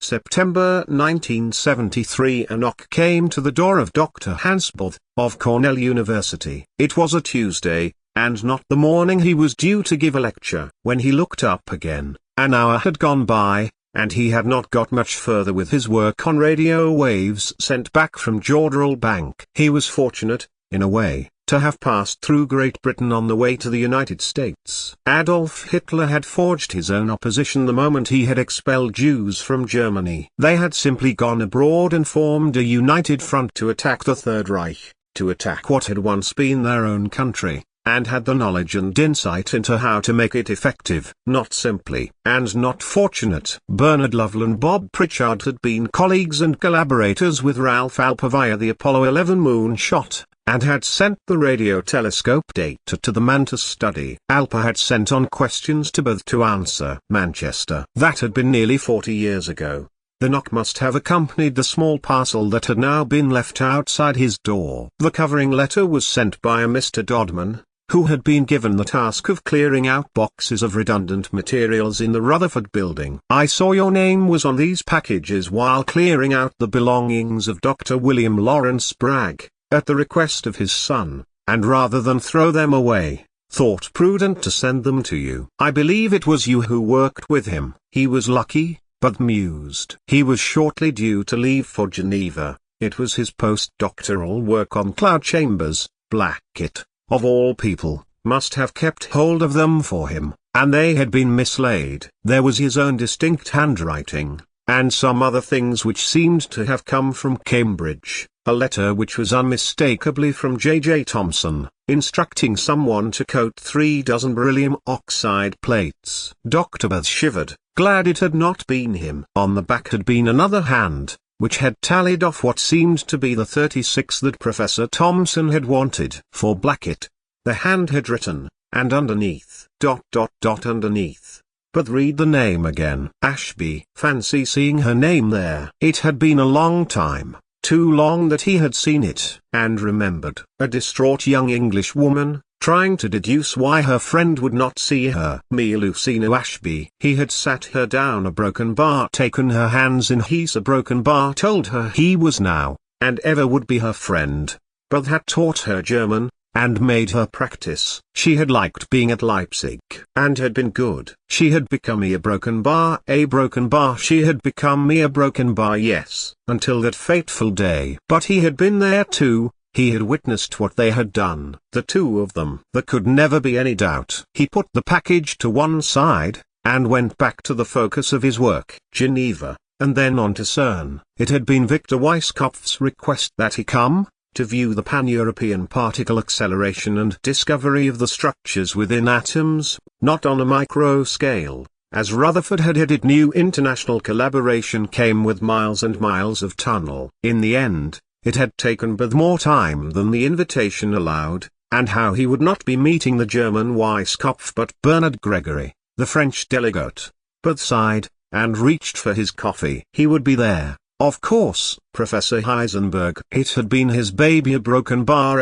September 1973, a knock came to the door of Dr. Hansboth, of Cornell University. It was a Tuesday, and not the morning he was due to give a lecture. When he looked up again, an hour had gone by, and he had not got much further with his work on radio waves sent back from Jodrell Bank. He was fortunate, in a way, to have passed through Great Britain on the way to the United States. Adolf Hitler had forged his own opposition the moment he had expelled Jews from Germany. They had simply gone abroad and formed a united front to attack the Third Reich, to attack what had once been their own country, and had the knowledge and insight into how to make it effective. Not simply, and not fortunate. Bernard Lovell and Bob Pritchard had been colleagues and collaborators with Ralph Alper via the Apollo 11 moonshot, and had sent the radio telescope data to the man to study. Alper had sent on questions to both to answer. Manchester. That had been nearly 40 years ago. The knock must have accompanied the small parcel that had now been left outside his door. The covering letter was sent by a Mr. Dodman, who had been given the task of clearing out boxes of redundant materials in the Rutherford building. "I saw your name was on these packages while clearing out the belongings of Dr. William Lawrence Bragg, at the request of his son, and rather than throw them away, thought prudent to send them to you. I believe it was you who worked with him." He was lucky, but mused. He was shortly due to leave for Geneva. It was his postdoctoral work on cloud chambers. Blackett, of all people, must have kept hold of them for him, and they had been mislaid. There was his own distinct handwriting, and some other things which seemed to have come from Cambridge. A letter which was unmistakably from J.J. Thomson, instructing someone to coat 3 dozen beryllium oxide plates. Dr. Booth shivered, glad it had not been him. On the back had been another hand, which had tallied off what seemed to be the 36 that Professor Thomson had wanted. For Blackett, the hand had written, and underneath, ... underneath. But read the name again. Ashby. Fancy seeing her name there. It had been a long time. Too long that he had seen it, and remembered. A distraught young English woman, trying to deduce why her friend would not see her. Me Lucina Ashby. He had sat her down a broken bar, taken her hands in his. A broken bar told her he was now, and ever would be her friend, but had taught her German, and made her practice. She had liked being at Leipzig, and had been good. She had become a broken bar. A broken bar. She had become a broken bar, yes, until that fateful day. But he had been there too. He had witnessed what they had done, the two of them. There could never be any doubt. He put the package to one side, and went back to the focus of his work, Geneva, and then on to CERN. It had been Victor Weisskopf's request that he come, to view the pan-European particle acceleration and discovery of the structures within atoms, not on a micro scale, as Rutherford had headed. New international collaboration came with miles and miles of tunnel. In the end, it had taken Booth more time than the invitation allowed, and how he would not be meeting the German Weisskopf but Bernard Gregory, the French delegate. Booth sighed, and reached for his coffee. He would be there. Of course, Professor Heisenberg. It had been his baby. A broken bar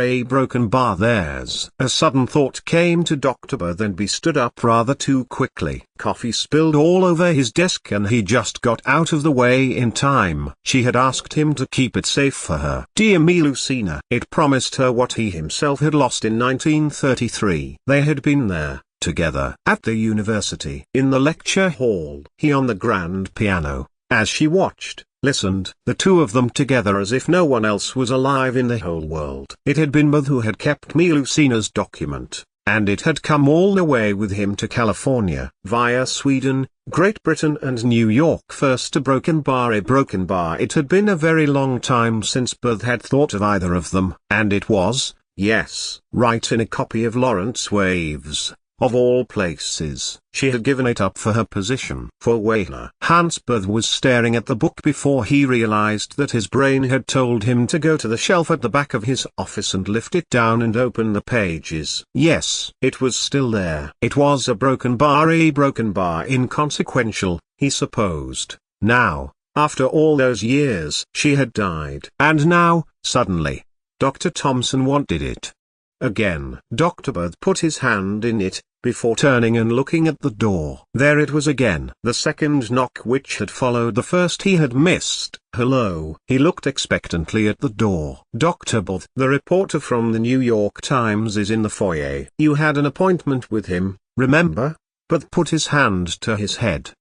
theirs. A sudden thought came to Dr. Booth, and he stood up rather too quickly. Coffee spilled all over his desk, and he just got out of the way in time. She had asked him to keep it safe for her. Dear me Lucina. It promised her what he himself had lost in 1933. They had been there, together, at the university. In the lecture hall. He on the grand piano, as she watched, listened, the two of them together as if no one else was alive in the whole world. It had been Booth who had kept me Lucina's document, and it had come all the way with him to California, via Sweden, Great Britain and New York. First a broken bar. It had been a very long time since Booth had thought of either of them, and it was, yes, right in a copy of Lawrence Waves. Of all places, she had given it up for her position. For Wehler. Hans Booth was staring at the book before he realized that his brain had told him to go to the shelf at the back of his office and lift it down and open the pages. Yes, it was still there. It was a broken bar, inconsequential, he supposed. Now, after all those years, she had died. And now, suddenly, Dr. Thomson wanted it. Again. Dr. Booth put his hand in it, before turning and looking at the door. There it was again. The second knock which had followed the first he had missed. "Hello." He looked expectantly at the door. "Dr. Booth, the reporter from the New York Times, is in the foyer. You had an appointment with him, remember?" Booth put his hand to his head.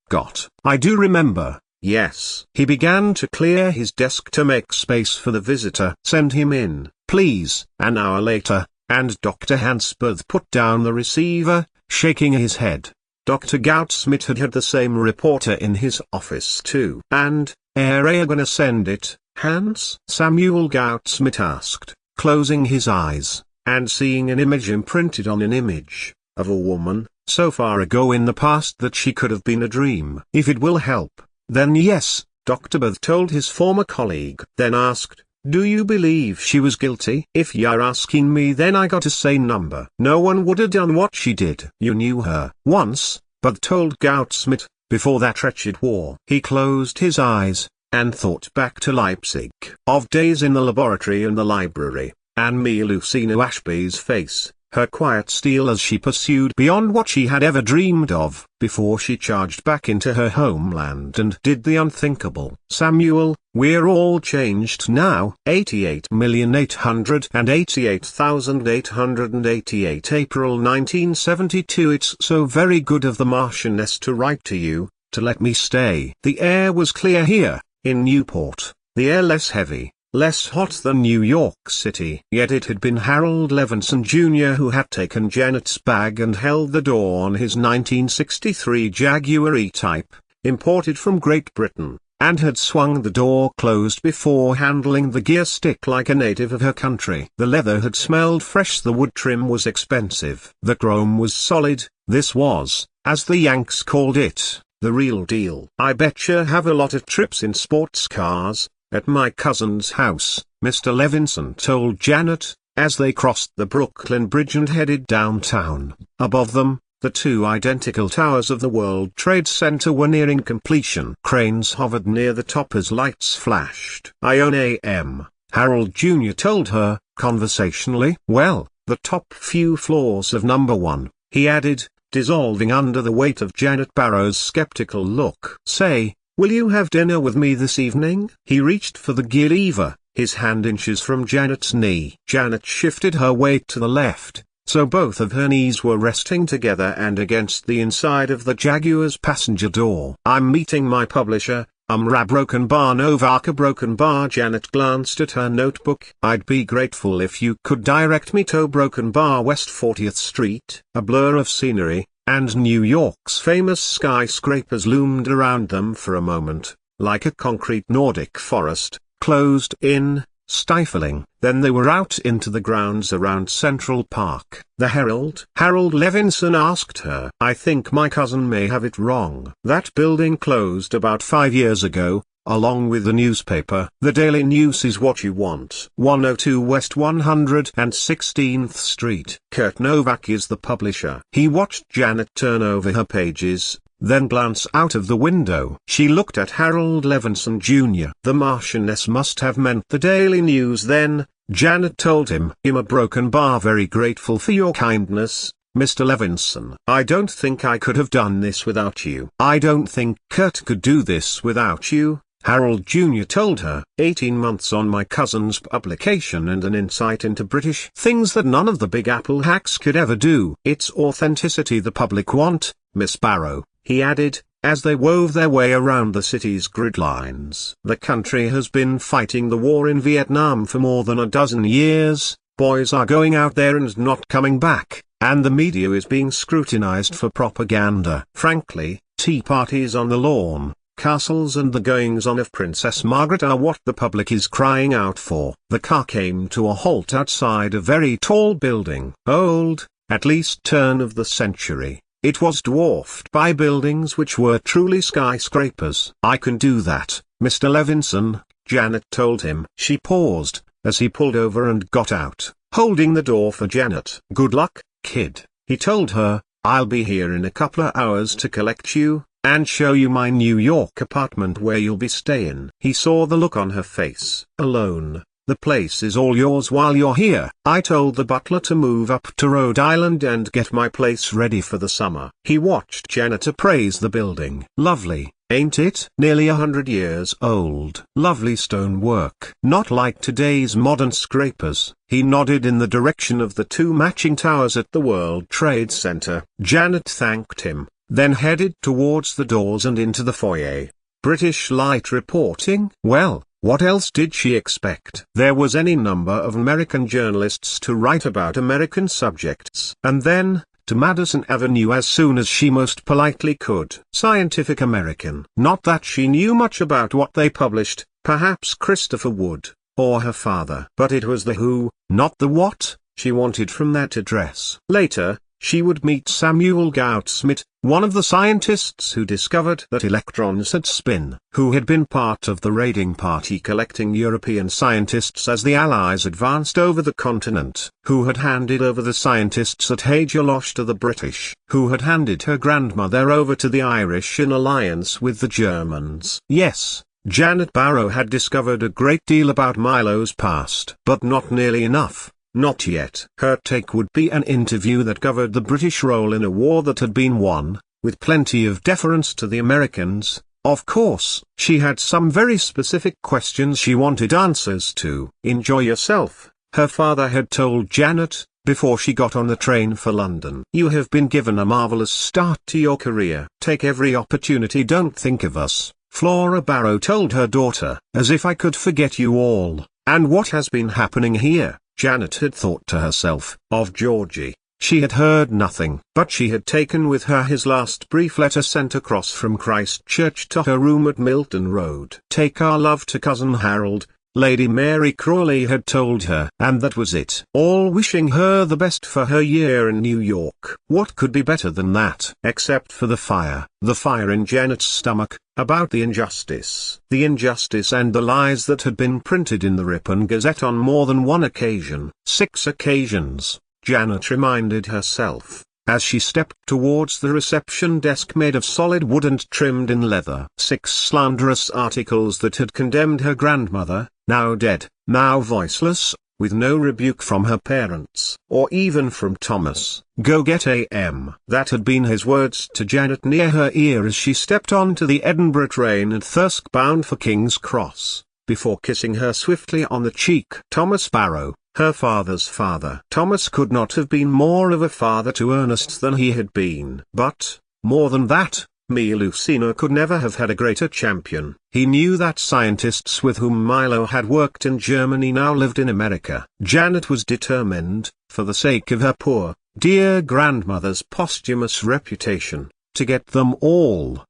I do remember. Yes." He began to clear his desk to make space for the visitor. "Send him in, please." An hour later, and Dr. Hansberth put down the receiver, shaking his head. Dr. Goudsmit had the same reporter in his office too. "And, are you gonna send it, Hans?" Samuel Goudsmit asked, closing his eyes, and seeing an image imprinted on an image, of a woman, so far ago in the past that she could have been a dream. "If it will help, then yes," Dr. Booth told his former colleague. Then asked, "Do you believe she was guilty?" "If you're asking me, then I gotta say number. No one would have done what she did." "You knew her once," Booth told Goudsmit, "before that wretched war." He closed his eyes, and thought back to Leipzig, of days in the laboratory and the library, and Melusina Ashby's face, her quiet steel as she pursued beyond what she had ever dreamed of, before she charged back into her homeland and did the unthinkable. "Samuel, we're all changed now." 88,888,888 April 1972. It's so very good of the Marchioness to write to you, to let me stay. The air was clear here, in Newport, the air less heavy, less hot than New York City. Yet it had been Harold Levinson Jr. who had taken Janet's bag and held the door on his 1963 Jaguar E-Type, imported from Great Britain, and had swung the door closed before handling the gear stick like a native of her country. The leather had smelled fresh, the wood trim was expensive, the chrome was solid. This was, as the Yanks called it, the real deal. "I betcha have a lot of trips in sports cars at my cousin's house," Mr. Levinson told Janet, as they crossed the Brooklyn Bridge and headed downtown. Above them, the two identical towers of the World Trade Center were nearing completion. Cranes hovered near the top as lights flashed. "I own AM," Harold Jr. told her, conversationally. "Well, the top few floors of number 1, he added, dissolving under the weight of Janet Barrow's skeptical look. "Say, will you have dinner with me this evening?" He reached for the gear lever, his hand inches from Janet's knee. Janet shifted her weight to the left, so both of her knees were resting together and against the inside of the Jaguar's passenger door. "I'm meeting my publisher, Broken Bar Novaka Broken Bar." Janet glanced at her notebook. "I'd be grateful if you could direct me to Broken Bar, West 40th Street. A blur of scenery, and New York's famous skyscrapers loomed around them for a moment, like a concrete Nordic forest, closed in, stifling. Then they were out into the grounds around Central Park. "The Herald?" Harold Levinson asked her. "I think my cousin may have it wrong. That building closed about 5 years ago, along with the newspaper. The Daily News is what you want. 102 West 116th Street. Kurt Novak is the publisher." He watched Janet turn over her pages, then glance out of the window. She looked at Harold Levinson Jr. "The Marchioness must have meant the Daily News then," Janet told him. "I'm a Broken Bar very grateful for your kindness, Mr. Levinson. I don't think I could have done this without you." "I don't think Kurt could do this without you," Harold Jr. told her. 18 months on my cousin's publication and an insight into British things that none of the Big Apple hacks could ever do. It's authenticity the public want, Miss Barrow," he added, as they wove their way around the city's grid lines. "The country has been fighting the war in Vietnam for more than a dozen years, boys are going out there and not coming back, and the media is being scrutinized for propaganda. Frankly, tea parties on the lawn, castles and the goings-on of Princess Margaret are what the public is crying out for." The car came to a halt outside a very tall building. Old, at least turn of the century, it was dwarfed by buildings which were truly skyscrapers. "I can do that, Mr. Levinson," Janet told him. She paused, as he pulled over and got out, holding the door for Janet. "Good luck, kid," he told her. "I'll be here in a couple of hours to collect you, and show you my New York apartment where you'll be staying." He saw the look on her face. "Alone, The place is all yours while you're here. I told the butler to move up to Rhode Island and get my place ready for the summer. He watched Janet appraise the building. Lovely, ain't it? Nearly 100 years old. Lovely stonework. Not like today's modern scrapers. He nodded in the direction of the two matching towers at the World Trade Center. Janet thanked him, then headed towards the doors and into the foyer. British Light reporting. Well, what else did she expect? There was any number of American journalists to write about American subjects. And then, to Madison Avenue as soon as she most politely could. Scientific American. Not that she knew much about what they published, perhaps Christopher would, or her father. But it was the who, not the what, she wanted from that address. Later, she would meet Samuel Goudsmit, one of the scientists who discovered that electrons had spin, who had been part of the raiding party collecting European scientists as the Allies advanced over the continent, who had handed over the scientists at Hagalosh to the British, who had handed her grandmother over to the Irish in alliance with the Germans. Yes, Janet Barrow had discovered a great deal about Milo's past, but not nearly enough. Not yet. Her take would be an interview that covered the British role in a war that had been won, with plenty of deference to the Americans. Of course, she had some very specific questions she wanted answers to. Enjoy yourself, her father had told Janet, before she got on the train for London. You have been given a marvelous start to your career. Take every opportunity, don't think of us, Flora Barrow told her daughter. As if I could forget you all. And what has been happening here? Janet had thought to herself. Of Georgie, she had heard nothing. But she had taken with her his last brief letter sent across from Christchurch to her room at Milton Road. Take our love to Cousin Harold, Lady Mary Crawley had told her. And that was it. All wishing her the best for her year in New York. What could be better than that? Except for the fire. The fire in Janet's stomach, about the injustice. The injustice and the lies that had been printed in the Ripon Gazette on more than one occasion. 6 occasions, Janet reminded herself, as she stepped towards the reception desk made of solid wood and trimmed in leather. 6 slanderous articles that had condemned her grandmother, now dead, now voiceless, with no rebuke from her parents, or even from Thomas. Go get A.M. That had been his words to Janet near her ear as she stepped onto the Edinburgh train at Thirsk bound for King's Cross, before kissing her swiftly on the cheek. Thomas Barrow, her father's father. Thomas could not have been more of a father to Ernest than he had been. But, more than that, Lucina could never have had a greater champion. He knew that scientists with whom Milo had worked in Germany now lived in America. Janet was determined, for the sake of her poor, dear grandmother's posthumous reputation, to get them all.